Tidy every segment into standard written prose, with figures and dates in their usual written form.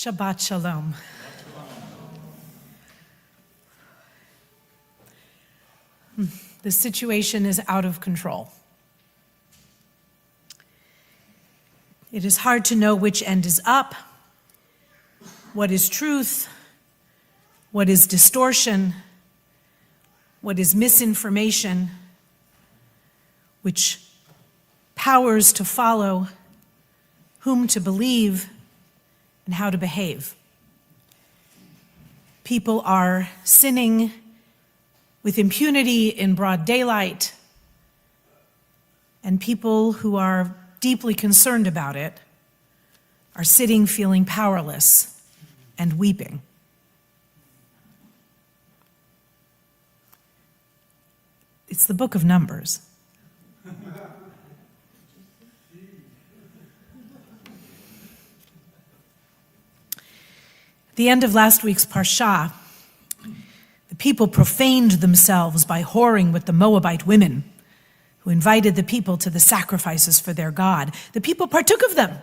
Shabbat Shalom. The situation is out of control. It is hard to know which end is up, what is truth, what is distortion, what is misinformation, which powers to follow, whom to believe, and how to behave. People are sinning with impunity in broad daylight, and people who are deeply concerned about it are sitting feeling powerless and weeping. It's the book of Numbers. At the end of last week's Parshah, the people profaned themselves by whoring with the Moabite women who invited the people to the sacrifices for their God. The people partook of them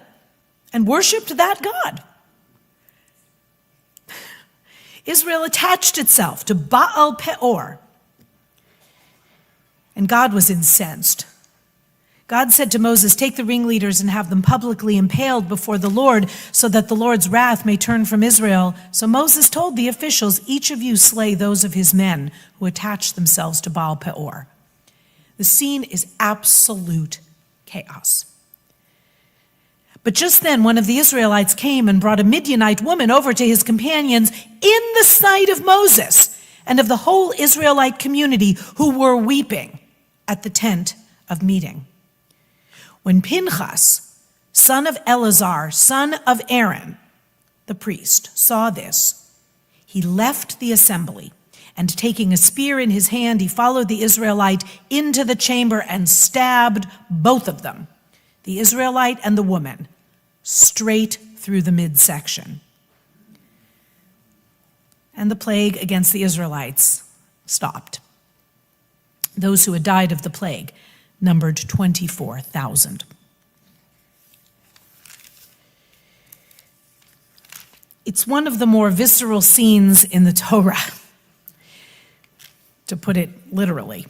and worshiped that God. Israel attached itself to Baal Peor, and God was incensed. God said to Moses, "Take the ringleaders and have them publicly impaled before the Lord, so that the Lord's wrath may turn from Israel." So Moses told the officials, "Each of you slay those of his men who attach themselves to Baal Peor." The scene is absolute chaos. But just then, one of the Israelites came and brought a Midianite woman over to his companions in the sight of Moses and of the whole Israelite community, who were weeping at the tent of meeting. When Pinchas, son of Eleazar, son of Aaron, the priest, saw this, he left the assembly, and taking a spear in his hand, he followed the Israelite into the chamber and stabbed both of them, the Israelite and the woman, straight through the midsection. And the plague against the Israelites stopped. Those who had died of the plague numbered 24,000. It's one of the more visceral scenes in the Torah, to put it literally.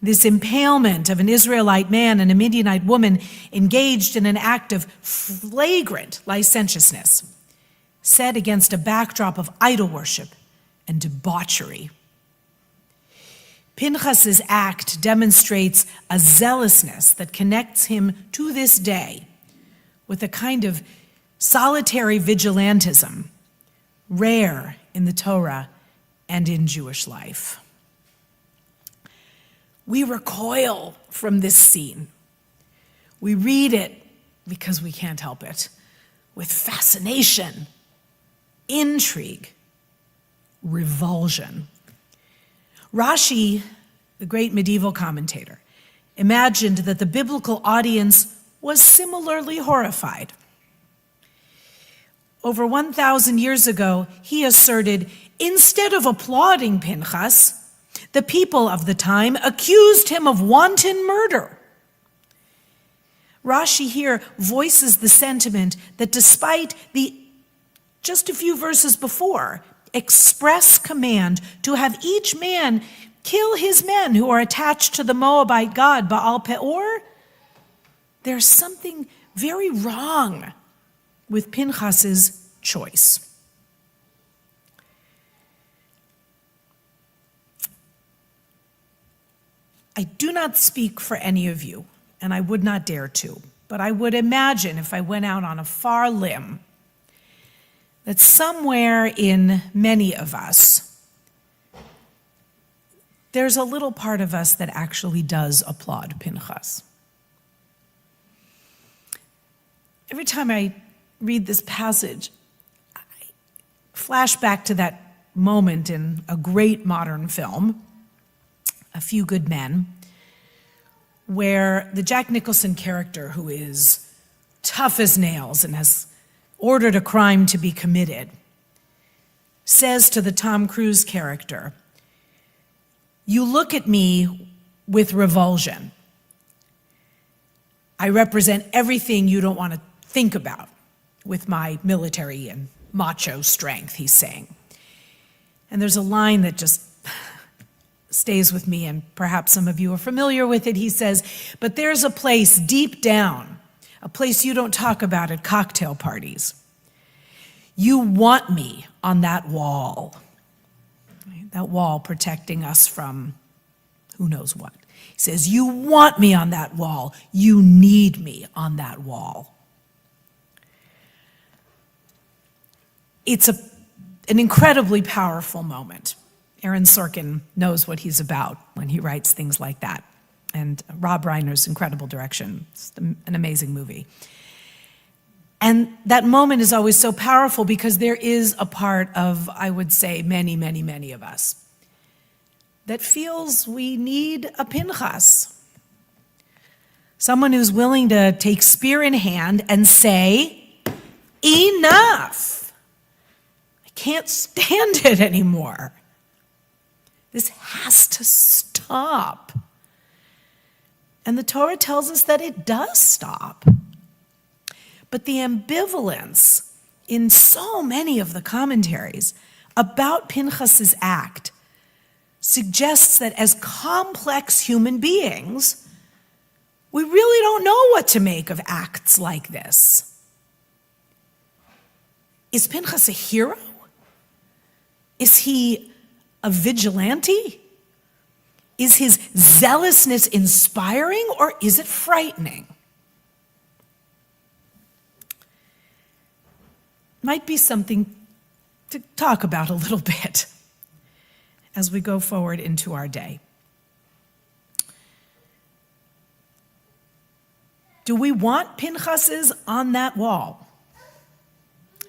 This impalement of an Israelite man and a Midianite woman engaged in an act of flagrant licentiousness, set against a backdrop of idol worship and debauchery. Pinchas's act demonstrates a zealousness that connects him to this day with a kind of solitary vigilantism, rare in the Torah and in Jewish life. We recoil from this scene. We read it, because we can't help it, with fascination, intrigue, revulsion. Rashi, the great medieval commentator, imagined that the biblical audience was similarly horrified. Over 1,000 years ago, he asserted, instead of applauding Pinchas, the people of the time accused him of wanton murder. Rashi here voices the sentiment that despite the, just a few verses before, express command to have each man kill his men who are attached to the Moabite god Baal Peor, there's something very wrong with Pinchas's choice. I do not speak for any of you, and I would not dare to, but I would imagine, if I went out on a far limb, that somewhere in many of us, there's a little part of us that actually does applaud Pinchas. Every time I read this passage, I flash back to that moment in a great modern film, A Few Good Men, where the Jack Nicholson character, who is tough as nails and has ordered a crime to be committed, says to the Tom Cruise character, "You look at me with revulsion. I represent everything you don't want to think about. with my military and macho strength, he's saying. And there's a line that just stays with me, and perhaps some of you are familiar with it. He says, but there's a place deep down, a place you don't talk about at cocktail parties. You want me on that wall. That wall protecting us from who knows what. He says, you want me on that wall. You need me on that wall. It's an incredibly powerful moment. Aaron Sorkin knows what he's about when he writes things like that. And Rob Reiner's incredible direction. It's an amazing movie. And that moment is always so powerful because there is a part of, I would say, many, many, many of us that feels we need a Pinchas. Someone who's willing to take spear in hand and say, enough. I can't stand it anymore. This has to stop. And the Torah tells us that it does stop. But the ambivalence in so many of the commentaries about Pinchas's act suggests that as complex human beings, we really don't know what to make of acts like this. Is Pinchas a hero? Is he a vigilante? Is his zealousness inspiring, or is it frightening? Might be something to talk about a little bit as we go forward into our day. Do we want Pinchases on that wall?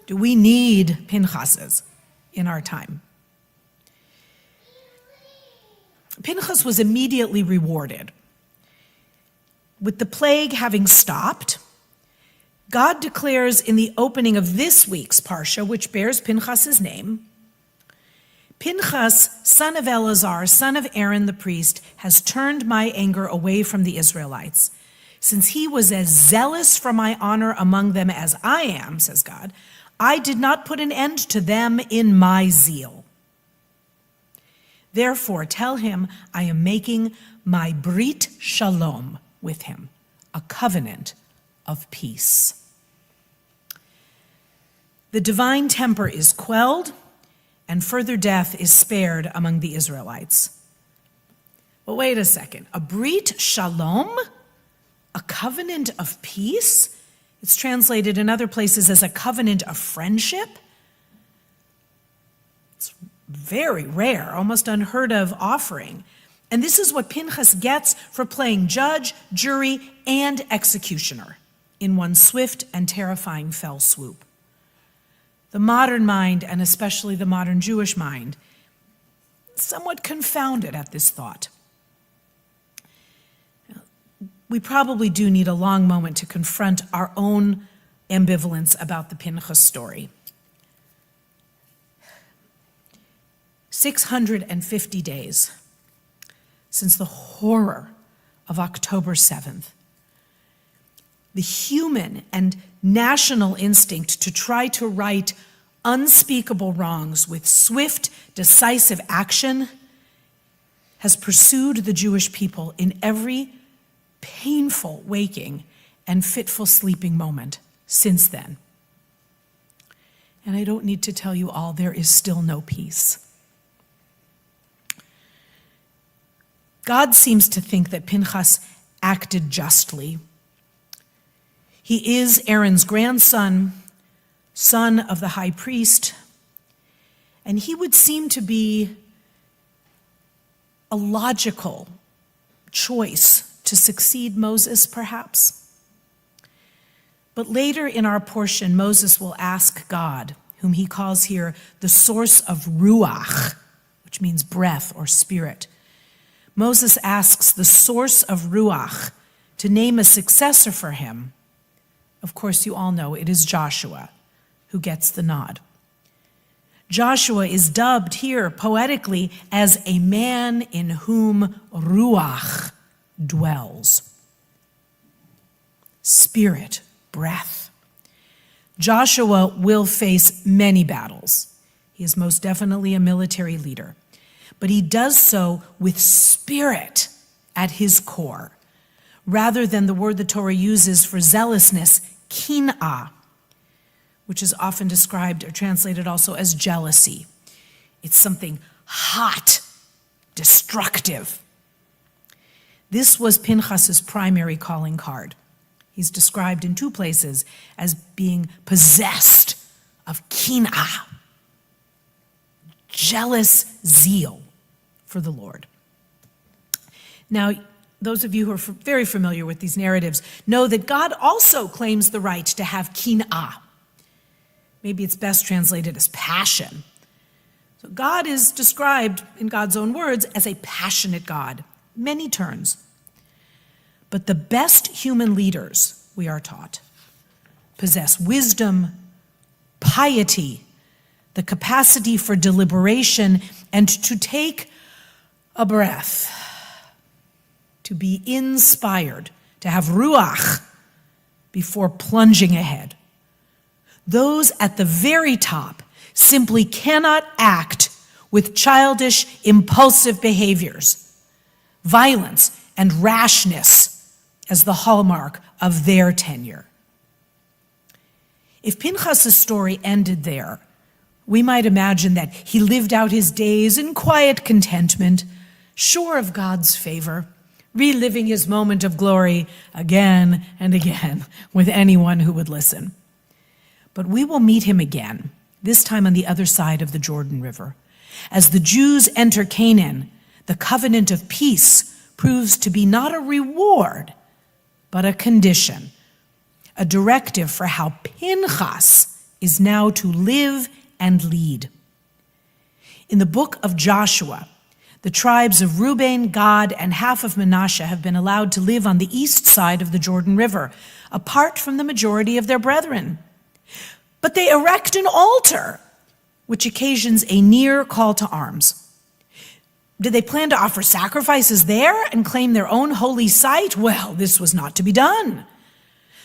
Do we need Pinchases in our time? Pinchas was immediately rewarded. With the plague having stopped, God declares in the opening of this week's Parsha, which bears Pinchas's name, Pinchas, son of Eleazar, son of Aaron the priest, has turned my anger away from the Israelites. Since he was as zealous for my honor among them as I am, says God, I did not put an end to them in my zeal. Therefore, tell him I am making my brit shalom with him, a covenant of peace. The divine temper is quelled, and further death is spared among the Israelites. But wait a second. A brit shalom? A covenant of peace? It's translated in other places as a covenant of friendship. It's very rare, almost unheard of offering. And this is what Pinchas gets for playing judge, jury, and executioner in one swift and terrifying fell swoop. The modern mind, and especially the modern Jewish mind, somewhat confounded at this thought. We probably do need a long moment to confront our own ambivalence about the Pinchas story. 650 days since the horror of October 7th. The human and national instinct to try to right unspeakable wrongs with swift, decisive action has pursued the Jewish people in every painful waking and fitful sleeping moment since then. And I don't need to tell you all, there is still no peace. God seems to think that Pinchas acted justly. He is Aaron's grandson, son of the high priest, and he would seem to be a logical choice to succeed Moses, perhaps. But later in our portion, Moses will ask God, whom he calls here the source of ruach, which means breath or spirit. Moses asks the source of ruach to name a successor for him. Of course, you all know it is Joshua who gets the nod. Joshua is dubbed here poetically as a man in whom ruach dwells. Spirit, breath. Joshua will face many battles. He is most definitely a military leader, but he does so with spirit at his core, rather than the word the Torah uses for zealousness, kin'ah, which is often described or translated also as jealousy. It's something hot, destructive. This was Pinchas's primary calling card. He's described in two places as being possessed of kin'ah, jealous zeal for the Lord. Now, those of you who are very familiar with these narratives know that God also claims the right to have kin'ah. Maybe it's best translated as passion. So God is described in God's own words as a passionate God, many turns. But the best human leaders, we are taught, possess wisdom, piety, the capacity for deliberation, and to take a breath, to be inspired, to have ruach before plunging ahead. Those at the very top simply cannot act with childish, impulsive behaviors, violence, and rashness as the hallmark of their tenure. If Pinchas' story ended there, we might imagine that he lived out his days in quiet contentment, sure of God's favor, reliving his moment of glory again and again with anyone who would listen. But we will meet him again, this time on the other side of the Jordan River. As the Jews enter Canaan, the covenant of peace proves to be not a reward, but a condition, a directive for how Pinchas is now to live and lead. In the book of Joshua, the tribes of Reuben, Gad, and half of Manasseh have been allowed to live on the east side of the Jordan River, apart from the majority of their brethren. But they erect an altar, which occasions a near call to arms. Did they plan to offer sacrifices there and claim their own holy site? Well, this was not to be done.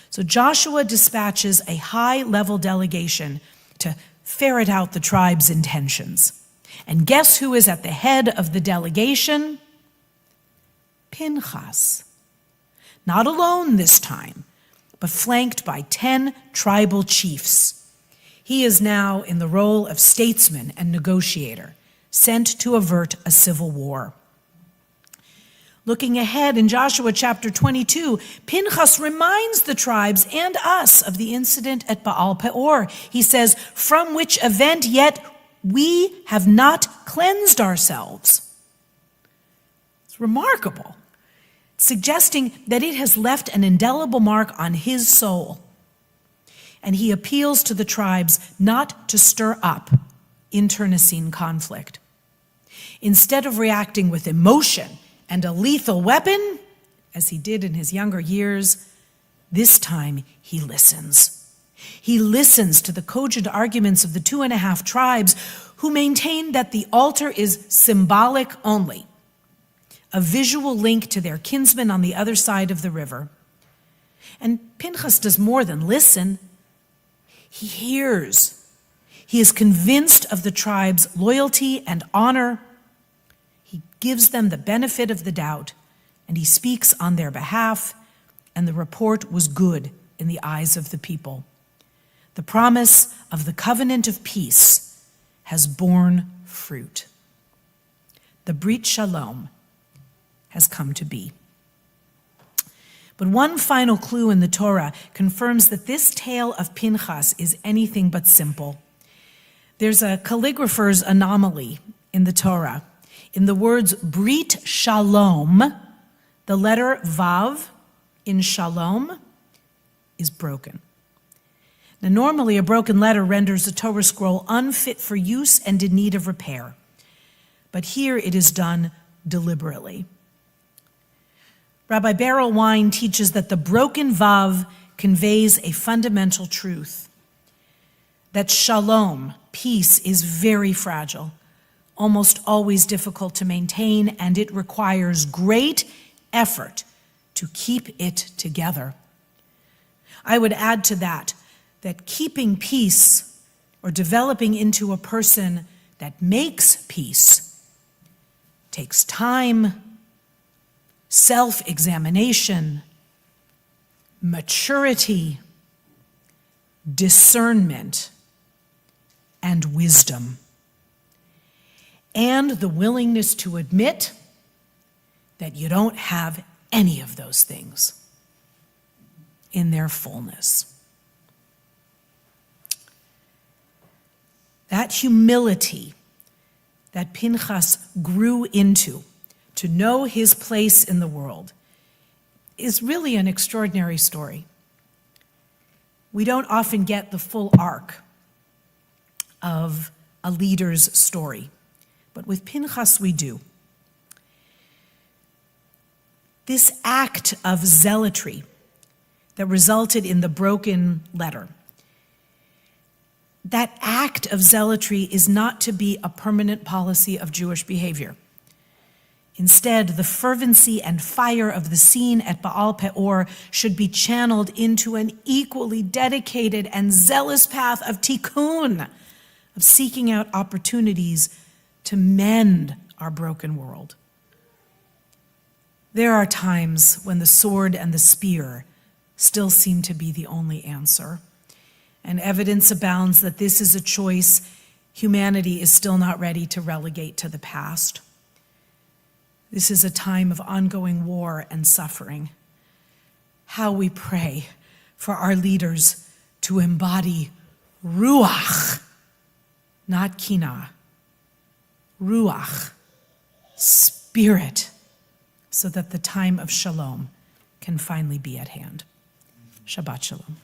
So Joshua dispatches a high-level delegation to ferret out the tribe's intentions. And guess who is at the head of the delegation? Pinchas. Not alone this time, but flanked by 10 tribal chiefs. He is now in the role of statesman and negotiator, sent to avert a civil war. Looking ahead in Joshua chapter 22, Pinchas reminds the tribes and us of the incident at Baal Peor. He says, from which event yet we have not cleansed ourselves. It's remarkable, suggesting that it has left an indelible mark on his soul. And he appeals to the tribes not to stir up internecine conflict. Instead of reacting with emotion and a lethal weapon, as he did in his younger years, this time he listens. He listens to the cogent arguments of the 2.5 tribes who maintain that the altar is symbolic only, a visual link to their kinsmen on the other side of the river. And Pinchas does more than listen. He hears. He is convinced of the tribe's loyalty and honor. He gives them the benefit of the doubt, and he speaks on their behalf, and the report was good in the eyes of the people. The promise of the covenant of peace has borne fruit. The Brit Shalom has come to be. But one final clue in the Torah confirms that this tale of Pinchas is anything but simple. There's a calligrapher's anomaly in the Torah. In the words Brit Shalom, the letter Vav in Shalom is broken. Now, normally a broken letter renders a Torah scroll unfit for use and in need of repair. But here it is done deliberately. Rabbi Beryl Wine teaches that the broken Vav conveys a fundamental truth, that shalom, peace, is very fragile, almost always difficult to maintain, and it requires great effort to keep it together. I would add to that that keeping peace or developing into a person that makes peace takes time, self-examination, maturity, discernment, and wisdom, and the willingness to admit that you don't have any of those things in their fullness. That humility that Pinchas grew into to know his place in the world is really an extraordinary story. We don't often get the full arc of a leader's story, but with Pinchas we do. This act of zealotry that resulted in the broken letter, that act of zealotry is not to be a permanent policy of Jewish behavior. Instead, the fervency and fire of the scene at Baal Peor should be channeled into an equally dedicated and zealous path of tikkun, of seeking out opportunities to mend our broken world. There are times when the sword and the spear still seem to be the only answer, and evidence abounds that this is a choice humanity is still not ready to relegate to the past. This is a time of ongoing war and suffering. How we pray for our leaders to embody ruach, not kina, ruach, spirit, so that the time of shalom can finally be at hand. Shabbat shalom.